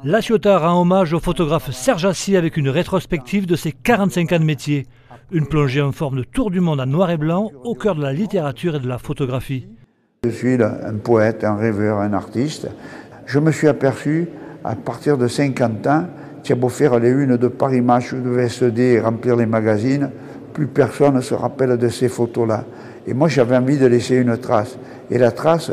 La Ciotat rend hommage au photographe Serge Assis avec une rétrospective de ses 45 ans de métier. Une plongée en forme de tour du monde en noir et blanc au cœur de la littérature et de la photographie. Je suis un poète, un rêveur, un artiste. Je me suis aperçu, à partir de 50 ans, tu as beau faire les unes de Paris Match ou de VSD et remplir les magazines, plus personne ne se rappelle de ces photos-là. Et moi, j'avais envie de laisser une trace. Et la trace,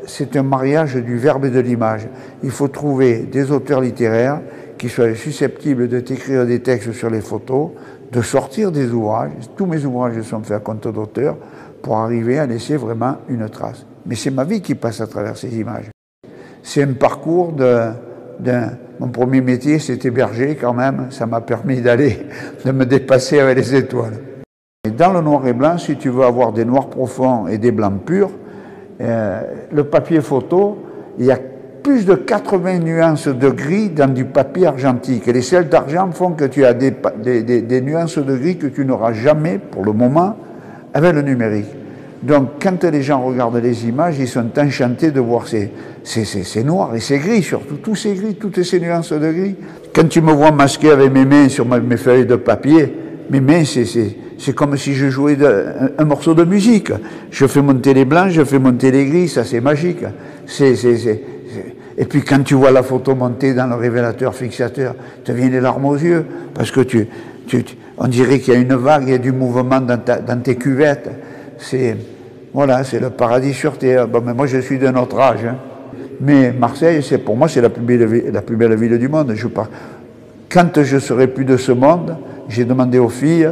c'est un mariage du verbe et de l'image. Il faut trouver des auteurs littéraires qui soient susceptibles de t'écrire des textes sur les photos, de sortir des ouvrages. Tous mes ouvrages sont faits à compte d'auteur pour arriver à laisser vraiment une trace. Mais c'est ma vie qui passe à travers ces images. C'est un parcours mon premier métier, c'était berger quand même. Ça m'a permis de me dépasser avec les étoiles. Et dans le noir et blanc, si tu veux avoir des noirs profonds et des blancs purs, le papier photo, il y a plus de 80 nuances de gris dans du papier argentique. Et les sels d'argent font que tu as des nuances de gris que tu n'auras jamais, pour le moment, avec le numérique. Donc, quand les gens regardent les images, ils sont enchantés de voir ces noirs et ces gris, surtout tous ces gris, toutes ces nuances de gris. Quand tu me vois masqué avec mes mains sur mes feuilles de papier, mes mains, c'est comme si je jouais un morceau de musique. Je fais monter les blancs, je fais monter les gris, ça c'est magique. Et puis quand tu vois la photo monter dans le révélateur fixateur, te viennent les larmes aux yeux, parce que on dirait qu'il y a une vague, il y a du mouvement dans tes cuvettes. Voilà, c'est le paradis sur terre. Bon, mais moi je suis de notre âge. Hein. Mais Marseille, pour moi, c'est la plus belle ville du monde. Quand je serai plus de ce monde, j'ai demandé aux filles,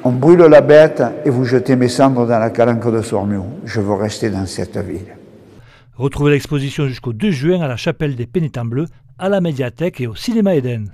on brûle la bête et vous jetez mes cendres dans la calanque de Sormiou. Je veux rester dans cette ville. Retrouvez l'exposition jusqu'au 2 juin à la chapelle des Pénitents Bleus, à la médiathèque et au cinéma Eden.